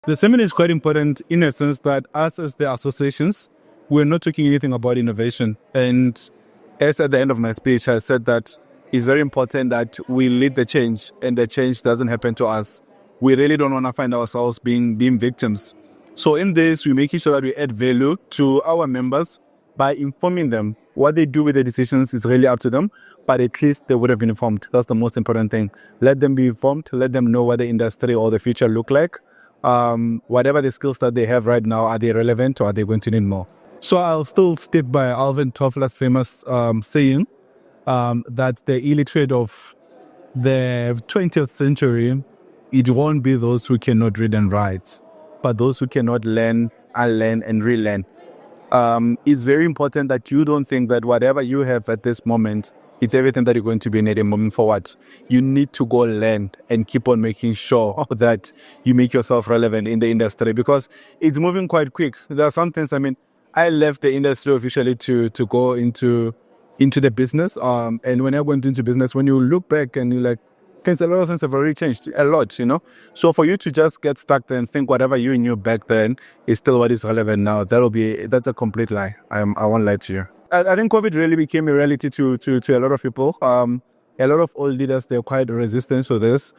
The seminar is quite important in a sense that us as the associations, we're not talking anything about innovation. And as at the end of my speech, I said that it's very important that we lead the change and the change doesn't happen to us. We really don't want to find ourselves being victims. So in this, we're making sure that we add value to our members by informing them. What they do with the decisions is really up to them, but at least they would have been informed. That's the most important thing. Let them be informed, let them know what the industry or the future look like. Whatever the skills that they have right now, are they relevant or are they going to need more? So I'll still stick by Alvin Toffler's famous saying that the illiterate of the 20th century, it won't be those who cannot read and write, but those who cannot learn, unlearn, and relearn. It's very important that you don't think that whatever you have at this moment, it's everything that you're going to be in a moment forward. You need to go learn and keep on making sure that you make yourself relevant in the industry because it's moving quite quick. There are some things, I left the industry officially to go into the business. And when I went into business, when you look back and you're like, things, a lot of things have already changed a lot, So for you to just get stuck there and think whatever you knew back then is still what is relevant now, that's a complete lie. I won't lie to you. I think COVID really became a reality to a lot of people. A lot of old leaders, they're quite resistant to this.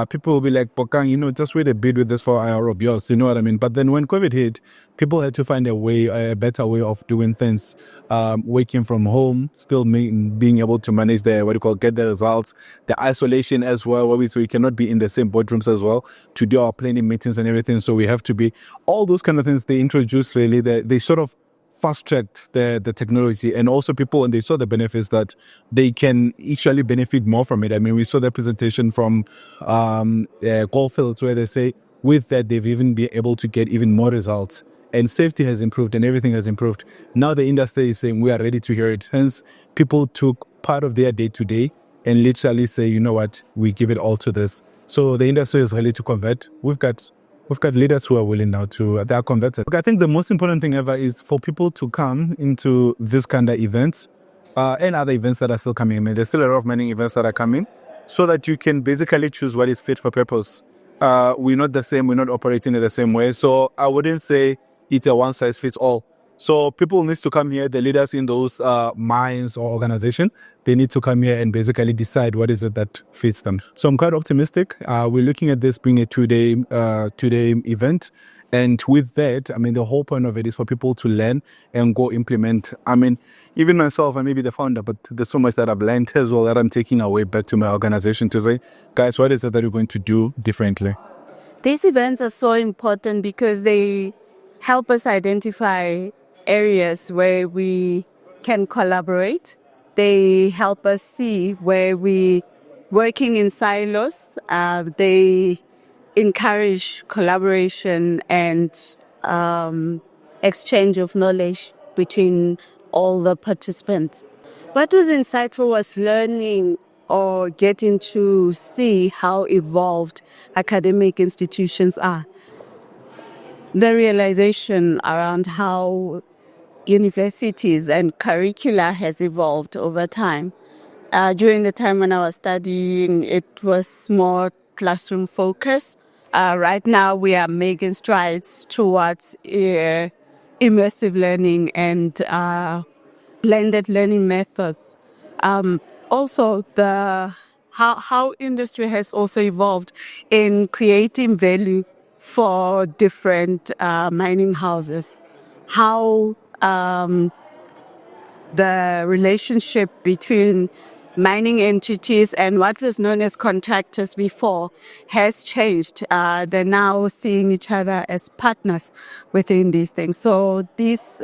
People will be like, Bokang, just wait a bit with this 4IR of yours, you know what I mean? But then when COVID hit, people had to find a better way of doing things. Working from home, still being able to manage get the results, the isolation as well, so we cannot be in the same boardrooms as well to do our planning meetings and everything. So we have to be, all those kind of things they introduced really, they sort of fast-tracked the technology, and also people, and they saw the benefits that they can actually benefit more from it. We saw the presentation from Goldfields where they say with that they've even been able to get even more results, and safety has improved and everything has improved. Now the industry is saying we are ready to hear it. Hence, people took part of their day-to-day and literally say, you know what, we give it all to this. So the industry is ready to convert. We've got leaders who are willing now they are converted. I think the most important thing ever is for people to come into this kind of events and other events that are still coming. There's still a lot of mining events that are coming so that you can basically choose what is fit for purpose. We're not the same. We're not operating in the same way. So I wouldn't say it's a one-size-fits-all. So people need to come here, the leaders in those mines or organization, they need to come here and basically decide what is it that fits them. So I'm quite optimistic. We're looking at this being a two-day event. And with that, the whole point of it is for people to learn and go implement. Even myself, I may be the founder, but there's so much that I've learned as well that I'm taking away back to my organization to say, guys, what is it that you're going to do differently? These events are so important because they help us identify areas where we can collaborate. They help us see where we working in silos. They encourage collaboration and exchange of knowledge between all the participants. What was insightful was learning or getting to see how evolved academic institutions are. The realization around how universities and curricula has evolved over time. During the time when I was studying, it was more classroom focused. Right now, we are making strides towards immersive learning and blended learning methods. Also, how industry has also evolved in creating value for different mining houses. How the relationship between mining entities and what was known as contractors before has changed. They're now seeing each other as partners within these things. So these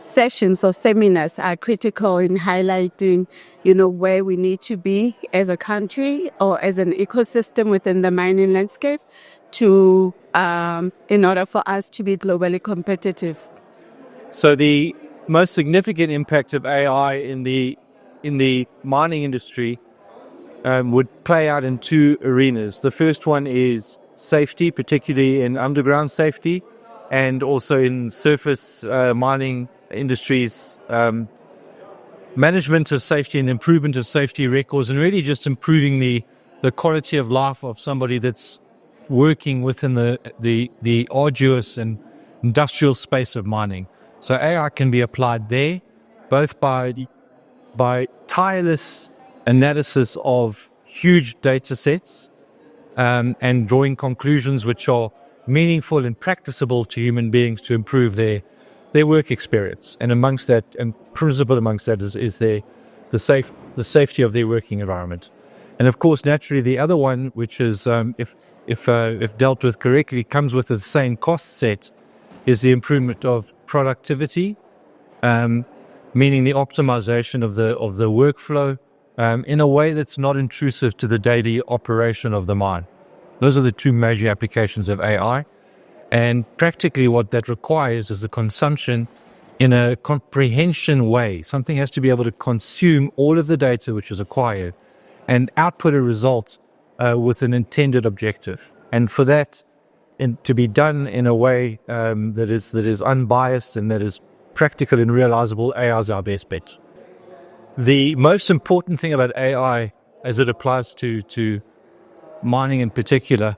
sessions or seminars are critical in highlighting, where we need to be as a country or as an ecosystem within the mining landscape to in order for us to be globally competitive. So the most significant impact of AI in the mining industry would play out in two arenas. The first one is safety, particularly in underground safety, and also in surface mining industries, management of safety and improvement of safety records, and really just improving the quality of life of somebody that's working within the arduous and industrial space of mining. So AI can be applied there, both by tireless analysis of huge data sets, and drawing conclusions which are meaningful and practicable to human beings to improve their work experience. And amongst that, and principle amongst that is the safety of their working environment. And of course, naturally, the other one, which is if dealt with correctly, comes with the same cost set, is the improvement of productivity, meaning the optimization of the workflow in a way that's not intrusive to the daily operation of the mine. Those are the two major applications of AI. And practically what that requires is the consumption in a comprehension way. Something has to be able to consume all of the data which is acquired and output a result with an intended objective. And for that to be done in a way that is unbiased and that is practical and realizable, AI is our best bet. The most important thing about AI as it applies to mining in particular,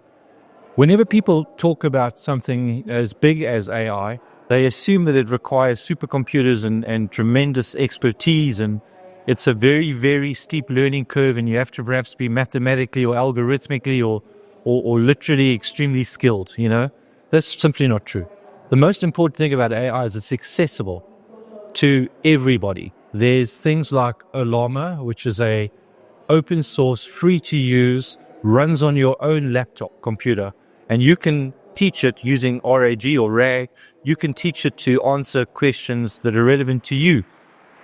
whenever people talk about something as big as AI, they assume that it requires supercomputers and tremendous expertise, and it's a very, very steep learning curve, and you have to perhaps be mathematically or algorithmically or literally extremely skilled, That's simply not true. The most important thing about AI is it's accessible to everybody. There's things like Olama, which is a open source, free to use, runs on your own laptop computer, and you can teach it using RAG or RAG. You can teach it to answer questions that are relevant to you.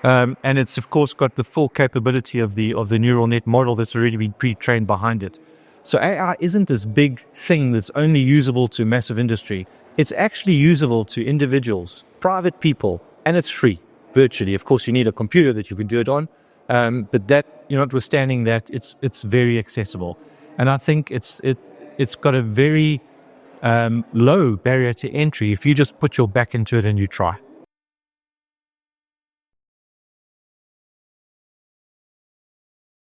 And it's, of course, got the full capability of the neural net model that's already been pre-trained behind it. So AI isn't this big thing that's only usable to massive industry. It's actually usable to individuals, private people, and it's free, virtually. Of course, you need a computer that you can do it on, but that, notwithstanding that, it's very accessible. And I think it's got a very low barrier to entry if you just put your back into it and you try.